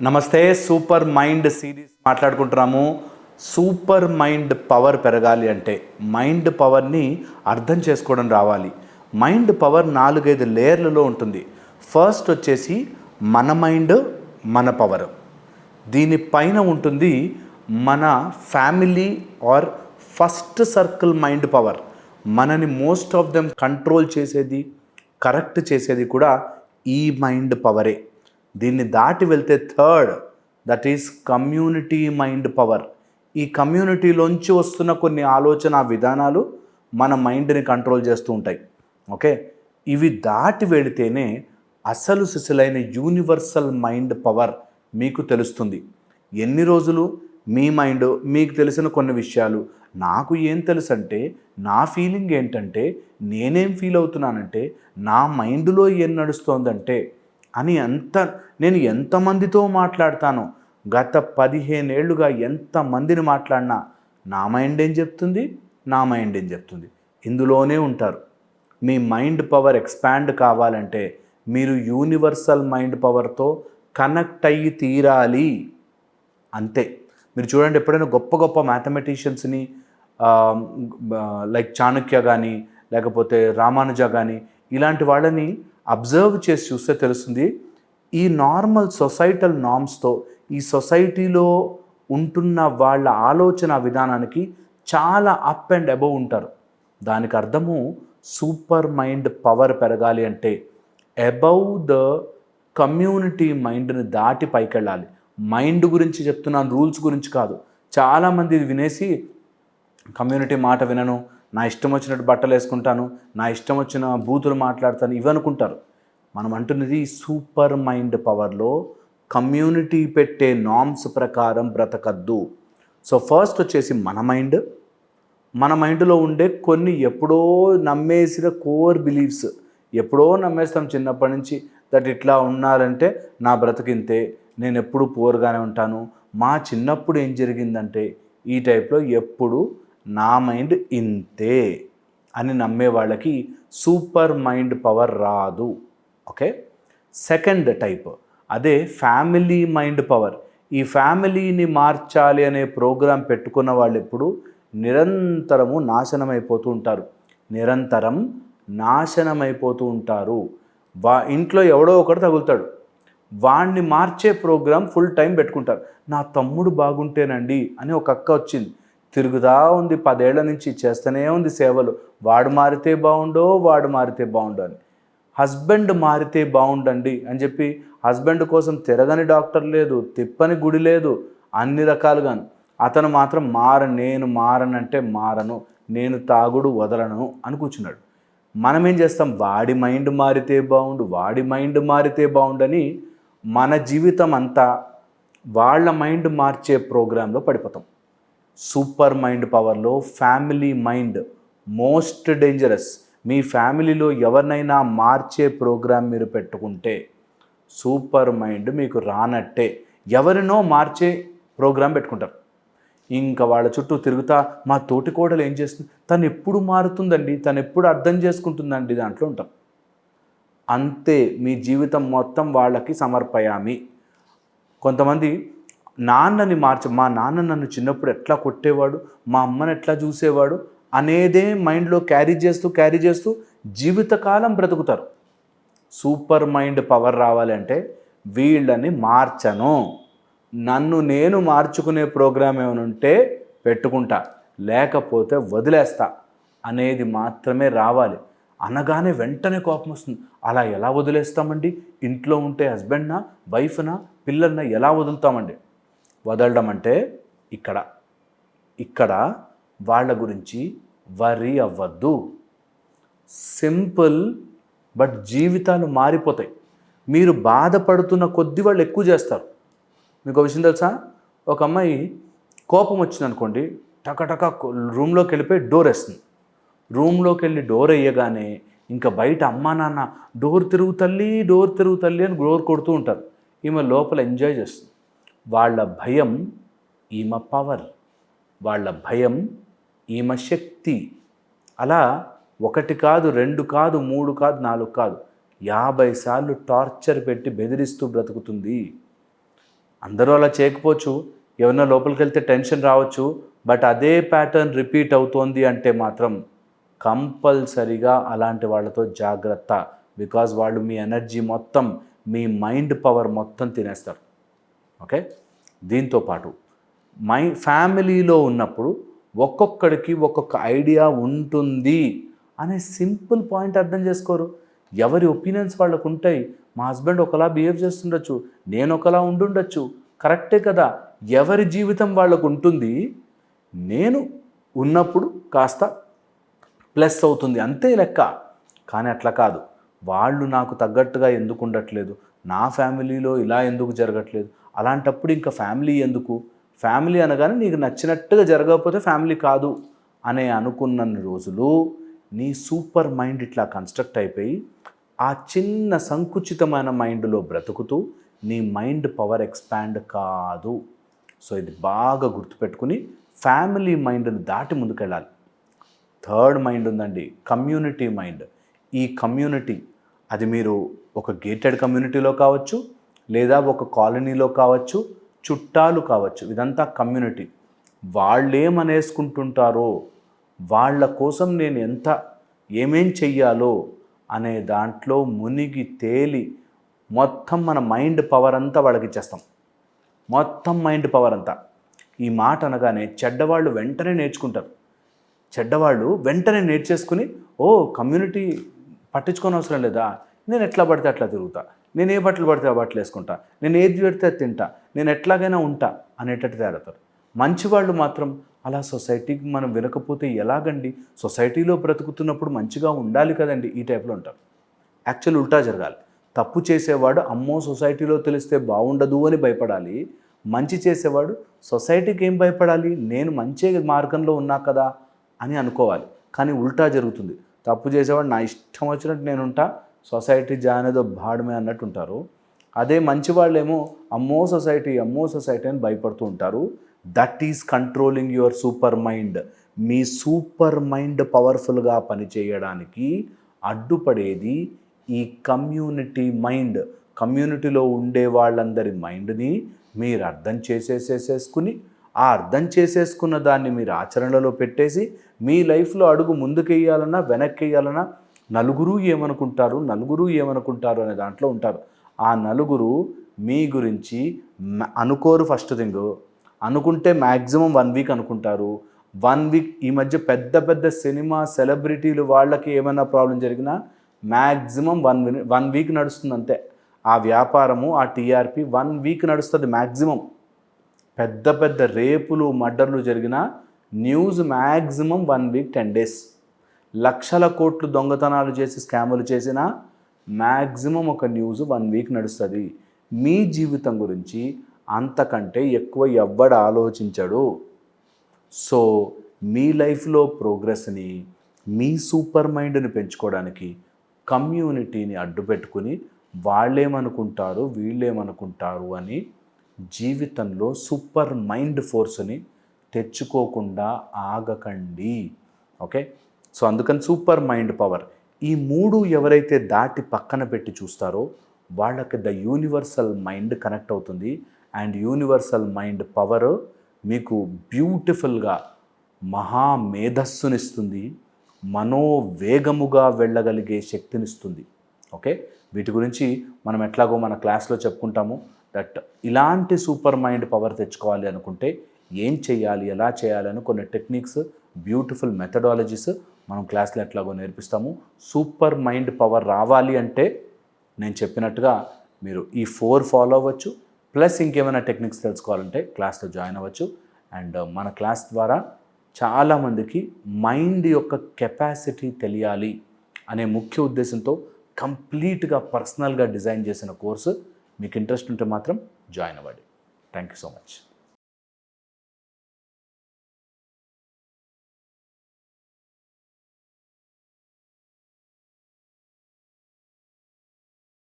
నమస్తే. Super mind series మాట్లాడుకుంటున్నాము. Super mind power పెరగాలి అంటే మైండ్ పవర్ని అర్థం చేసుకోవడం రావాలి. మైండ్ పవర్ 4-5 లేయర్లలో ఉంటుంది. ఫస్ట్ వచ్చేసి మన మైండ్, మన పవర్. దీనిపైన ఉంటుంది మన family or first circle mind power. మనని మోస్ట్ ఆఫ్ దెమ్ కంట్రోల్ చేసేది, కరెక్ట్ చేసేది కూడా ఈ మైండ్ పవరే. దీన్ని దాటి వెళ్తే third, that is community mind power. ఈ కమ్యూనిటీలోంచి వస్తున్న కొన్ని ఆలోచన విధానాలు మన మైండ్ని కంట్రోల్ చేస్తూ ఉంటాయి. ఓకే, ఇవి దాటి వెళితేనే అసలు సిసలైన యూనివర్సల్ మైండ్ పవర్ మీకు తెలుస్తుంది. ఎన్ని రోజులు మీ మైండ్ మీకు తెలిసిన కొన్ని విషయాలు, నాకు ఏం తెలుసు అంటే, నా ఫీలింగ్ ఏంటంటే, నేనేం ఫీల్ అవుతున్నానంటే, నా మైండ్లో ఏం నడుస్తోందంటే అని నేను ఎంతమందితో మాట్లాడతానో, గత 15 ఏళ్ళుగా ఎంతమందిని మాట్లాడినా నా మైండ్ ఏం చెప్తుంది, నా మైండ్ ఏం చెప్తుంది, ఇందులోనే ఉంటారు. మీ మైండ్ పవర్ ఎక్స్పాండ్ కావాలంటే మీరు యూనివర్సల్ మైండ్ పవర్తో కనెక్ట్ అయ్యి తీరాలి, అంతే. మీరు చూడండి, ఎప్పుడైనా గొప్ప గొప్ప మ్యాథమెటిషియన్స్ని లైక్ చాణక్య కానీ, లేకపోతే రామానుజ కానీ, ఇలాంటి వాళ్ళని అబ్జర్వ్ చేసి చూస్తే తెలుస్తుంది, ఈ నార్మల్ సొసైటల్ నార్మ్స్తో, ఈ సొసైటీలో ఉంటున్న వాళ్ళ ఆలోచన విధానానికి చాలా అప్ అండ్ అబవ్ ఉంటారు. దానికి అర్థము సూపర్ మైండ్ పవర్ పెరగాలి అంటే అబవ్ ద కమ్యూనిటీ మైండ్ని దాటి పైకి వెళ్ళాలి. మైండ్ గురించి చెప్తున్నాను, రూల్స్ గురించి కాదు. చాలామంది ఇది వినేసి కమ్యూనిటీ మాట వినను, నా ఇష్టం వచ్చినట్టు బట్టలు వేసుకుంటాను, నా ఇష్టం వచ్చిన బూతులు మాట్లాడతాను, ఇవి అనుకుంటారు. మనం అంటున్నది సూపర్ మైండ్ పవర్లో కమ్యూనిటీ పెట్టే నామ్స్ ప్రకారం బ్రతకద్దు. సో ఫస్ట్ వచ్చేసి మన మైండ్లో ఉండే కొన్ని ఎప్పుడో నమ్మేసిన కోర్ బిలీఫ్స్, ఎప్పుడో నమ్మేస్తాం చిన్నప్పటి నుంచి, దట్ ఇట్లా ఉన్నారంటే నా బ్రతికింతే, నేను ఎప్పుడు పూర్గానే ఉంటాను, మా చిన్నప్పుడు ఏం జరిగిందంటే, ఈ టైప్లో ఎప్పుడు నా మైండ్ ఇంతే అని నమ్మే వాళ్ళకి సూపర్ మైండ్ పవర్ రాదు. ఓకే, సెకండ్ టైప్, అదే ఫ్యామిలీ మైండ్ పవర్. ఈ ఫ్యామిలీని మార్చాలి అనే ప్రోగ్రాం పెట్టుకున్న వాళ్ళు ఎప్పుడు నిరంతరము నాశనమైపోతూ ఉంటారు. ఇంట్లో ఎవడో ఒకడు తగులుతాడు, వాణ్ణి మార్చే ప్రోగ్రాం ఫుల్ టైం పెట్టుకుంటారు. నా తమ్ముడు బాగుంటేనండి అని ఒక అక్క వచ్చింది, తిరుగుతూ ఉంది, 10 ఏళ్ల నుంచి చేస్తూనే ఉంది సేవలు. వాడు మారితే బాగుండో అని. హస్బెండ్ మారితే బాగుండండి అని చెప్పి హస్బెండ్ కోసం తిరగని డాక్టర్ లేదు, తిప్పని గుడి లేదు, అన్ని రకాలుగాను. అతను మాత్రం నేను మారనంటే మారను, నేను తాగుడు వదలను అని కూర్చున్నాడు. మనం ఏం చేస్తాం, వాడి మైండ్ మారితే బాగుండని మన జీవితం అంతా వాళ్ళ మైండ్ మార్చే ప్రోగ్రాంలో పడిపోతాం. సూపర్ మైండ్ పవర్లో ఫ్యామిలీ మైండ్ మోస్ట్ డేంజరస్. మీ ఫ్యామిలీలో ఎవరినైనా మార్చే ప్రోగ్రాం మీరు పెట్టుకుంటే సూపర్ మైండ్ మీకు రానట్టే. ఎవరినో మార్చే ప్రోగ్రాం పెట్టుకుంటారు, ఇంకా వాళ్ళ చుట్టూ తిరుగుతా, మా తోటి కోడలు ఏం చేస్తుంది, తను ఎప్పుడు మారుతుందండి, తను ఎప్పుడు అర్థం చేసుకుంటుందండి, దాంట్లో ఉంటాం. అంతే, మీ జీవితం మొత్తం వాళ్ళకి సమర్పయామి. కొంతమంది మా నాన్న నన్ను చిన్నప్పుడు ఎట్లా కొట్టేవాడు, మా అమ్మని ఎట్లా చూసేవాడు అనేదే మైండ్లో క్యారీ చేస్తూ జీవితకాలం బ్రతుకుతారు. సూపర్ మైండ్ పవర్ రావాలంటే వీళ్ళని మార్చను, నన్ను నేను మార్చుకునే ప్రోగ్రాం ఏమైనా ఉంటే పెట్టుకుంటా, లేకపోతే వదిలేస్తా అనేది మాత్రమే రావాలి. అనగానే వెంటనే కోపం వస్తుంది. అలా ఎలా వదిలేస్తామండి, ఇంట్లో ఉంటే హస్బెండ్నా, వైఫ్నా, పిల్లల్నా ఎలా వదులుతామండి? వదలడం అంటే ఇక్కడ వాళ్ళ గురించి వరీ అవ్వద్దు. సింపుల్, బట్ జీవితాలు మారిపోతాయి. మీరు బాధపడుతున్న కొద్ది వాళ్ళు ఎక్కువ చేస్తారు. మీకు ఒక విషయం తెలుసా, ఒక అమ్మాయి కోపం వచ్చింది అనుకోండి, టకటక రూమ్లోకి వెళ్ళిపోయి డోర్ వేస్తుంది. రూమ్లోకి వెళ్ళి డోర్ వేయగానే ఇంకా బయట అమ్మా నాన్న డోర్ తిరుగు తల్లి అని డోర్ కొడుతూ ఉంటారు. ఈమె లోపల ఎంజాయ్ చేస్తుంది. వాళ్ళ భయం ఈమె పవర్, వాళ్ళ భయం ఈమె శక్తి. అలా 1 కాదు, 2 కాదు, 3 కాదు, 4 కాదు, 50 సార్లు టార్చర్ పెట్టి బెదిరిస్తూ బ్రతుకుతుంది. అందరూ అలా చేయకపోవచ్చు, ఎవరన్నా లోపలికి వెళ్తే టెన్షన్ రావచ్చు, బట్ అదే ప్యాటర్న్ రిపీట్ అవుతోంది అంటే మాత్రం కంపల్సరిగా అలాంటి వాళ్ళతో జాగ్రత్త. బికాజ్ వాళ్ళు మీ ఎనర్జీ మొత్తం, మీ మైండ్ పవర్ మొత్తం తినేస్తారు. ఓకే, దీంతో పాటు ఫ్యామిలీలో ఉన్నప్పుడు ఒక్కొక్కడికి ఒక్కొక్క ఐడియా ఉంటుంది అనే సింపుల్ పాయింట్ అర్థం చేసుకోరు. ఎవరి ఒపీనియన్స్ వాళ్ళకు ఉంటాయి. మా హస్బెండ్ ఒకలా బిహేవ్ చేస్తుండొచ్చు, నేను ఒకలా ఉండుండొచ్చు, కరెక్టే కదా. ఎవరి జీవితం వాళ్ళకు ఉంటుంది. నేను ఉన్నప్పుడు కాస్త ప్లస్ అవుతుంది అంతే లెక్క. కానీ అట్లా కాదు, వాళ్ళు నాకు తగ్గట్టుగా ఎందుకు ఉండట్లేదు, నా ఫ్యామిలీలో ఇలా ఎందుకు జరగట్లేదు, అలాంటప్పుడు ఇంకా ఫ్యామిలీ ఎందుకు? ఫ్యామిలీ అనగానే నీకు నచ్చినట్టుగా జరగకపోతే ఫ్యామిలీ కాదు అనే అనుకున్న రోజులు నీ సూపర్ మైండ్ ఇట్లా కన్స్ట్రక్ట్ అయిపోయి ఆ చిన్న సంకుచితమైన మైండ్లో బ్రతుకుతూ నీ మైండ్ పవర్ ఎక్స్పాండ్ కాదు. సో ఇది బాగా గుర్తుపెట్టుకుని ఫ్యామిలీ మైండ్ని దాటి ముందుకెళ్ళాలి. థర్డ్ మైండ్ ఉందండి, కమ్యూనిటీ మైండ్. ఈ కమ్యూనిటీ అది మీరు ఒక గేటెడ్ కమ్యూనిటీలో కావచ్చు, లేదా ఒక కాలనీలో కావచ్చు, చుట్టాలు కావచ్చు, ఇదంతా కమ్యూనిటీ. వాళ్ళేమనేసుకుంటుంటారో, వాళ్ళ కోసం నేను ఏమేం చెయ్యాలో అనే దాంట్లో మునిగి తేలి మొత్తం మన మైండ్ పవర్ అంతా వాళ్ళకి ఇచ్చేస్తాం. మొత్తం మైండ్ పవర్ అంతా. ఈ మాట అనగానే చెడ్డవాళ్ళు వెంటనే నేర్చుకుంటారు. చెడ్డవాళ్ళు వెంటనే నేర్చేసుకుని, ఓ కమ్యూనిటీ పట్టించుకొని అవసరం లేదా, నేను ఎట్లా పడితే అట్లా తిరుగుతా, నేను ఏ బట్టలు పడితే ఆ బట్టలు వేసుకుంటా, నేను ఏది పెడితే అది తింటా, నేను ఎట్లాగైనా ఉంటా అనేటట్టు తయారవుతారు. మంచివాళ్ళు మాత్రం అలా సొసైటీకి మనం వినకపోతే ఎలాగండి, సొసైటీలో బ్రతుకుతున్నప్పుడు మంచిగా ఉండాలి కదండి, ఈ టైప్లో ఉంటారు. యాక్చువల్ ఉల్టా జరగాలి. తప్పు చేసేవాడు అమ్మో సొసైటీలో తెలిస్తే బాగుండదు అని భయపడాలి. మంచి చేసేవాడు సొసైటీకి ఏం భయపడాలి, నేను మంచి మార్గంలో ఉన్నా కదా అని అనుకోవాలి. కానీ ఉల్టా జరుగుతుంది. తప్పు చేసేవాడు నా ఇష్టం వచ్చినట్టు నేను ఉంటా, సొసైటీ జానేదో బాడమే అన్నట్టు ఉంటారు. అదే మంచి వాళ్ళేమో అమ్మో సొసైటీ అని భయపడుతూ ఉంటారు. That is controlling you're super mind. Me super mind పవర్ఫుల్గా పనిచేయడానికి అడ్డుపడేది ఈ కమ్యూనిటీ మైండ్. కమ్యూనిటీలో ఉండే వాళ్ళందరి మైండ్ని మీరు అర్థం చేసేసుకుని, ఆ అర్థం చేసేసుకున్న దాన్ని మీరు ఆచరణలో పెట్టేసి మీ లైఫ్లో అడుగు ముందుకెయ్యాలన్నా వెనక్కేయాలన్నా నలుగురు ఏమనుకుంటారు అనే దాంట్లో ఉంటారు. ఆ నలుగురు మీ గురించి అనుకోరు. ఫస్ట్ థింగ్, అనుకుంటే మ్యాక్సిమం 1 వీక్ అనుకుంటారు. 1 వీక్ ఈ మధ్య పెద్ద సినిమా సెలబ్రిటీలు వాళ్ళకి ఏమైనా ప్రాబ్లం జరిగినా మ్యాక్సిమం 1 వీక్ నడుస్తుంది అంతే. ఆ వ్యాపారము, ఆ టీఆర్పీ 1 వీక్ నడుస్తుంది మ్యాక్సిమం. పెద్ద రేపులు మర్డర్లు జరిగిన న్యూస్ మ్యాక్సిమం 1 వీక్ 10 డేస్. లక్షల కోట్లు దొంగతనాలు చేసి స్కాములు చేసిన మ్యాక్సిమం ఒక న్యూస్ 1 వీక్ నడుస్తుంది. మీ జీవితం గురించి అంతకంటే ఎక్కువ ఎవ్వడు ఆలోచించడు. సో మీ లైఫ్లో ప్రోగ్రెస్ని, మీ సూపర్ మైండ్ని పెంచుకోవడానికి కమ్యూనిటీని అడ్డుపెట్టుకుని వాళ్ళేమనుకుంటారు వీళ్ళేమనుకుంటారు అని జీవితంలో సూపర్ మైండ్ ఫోర్స్ని తెచ్చుకోకుండా ఆగకండి. ఓకే, సో అందుకని సూపర్ మైండ్ పవర్ ఈ 3 ఎవరైతే దాటి పక్కన పెట్టి చూస్తారో వాళ్ళకి ద యూనివర్సల్ మైండ్ కనెక్ట్ అవుతుంది. అండ్ యూనివర్సల్ మైండ్ పవర్ మీకు బ్యూటిఫుల్గా మహామేధస్సునిస్తుంది, మనోవేగముగా వెళ్ళగలిగే శక్తినిస్తుంది. ఓకే, వీటి గురించి మనం ఎట్లాగో మన క్లాస్లో చెప్పుకుంటాము. దట్ ఇలాంటి సూపర్ మైండ్ పవర్ తెచ్చుకోవాలి అనుకుంటే ఏం చేయాలి, ఎలా చేయాలి అని కొన్ని టెక్నిక్స్, బ్యూటిఫుల్ మెథడాలజీస్ మనం క్లాస్లో ఎట్లాగో నేర్పిస్తాము. సూపర్ మైండ్ పవర్ రావాలి అంటే నేను చెప్పినట్టుగా మీరు ఈ 4 ఫాలో అవ్వచ్చు. ప్లస్ ఇంకేమైనా టెక్నిక్స్ తెలుసుకోవాలంటే క్లాస్లో జాయిన్ అవ్వచ్చు. అండ్ మన క్లాస్ ద్వారా చాలామందికి మైండ్ యొక్క కెపాసిటీ తెలియాలి అనే ముఖ్య ఉద్దేశంతో కంప్లీట్గా పర్సనల్గా డిజైన్ చేసిన కోర్సు. మీకు ఇంట్రెస్ట్ ఉంటే మాత్రం జాయిన్ అవ్వండి. Thank you so much.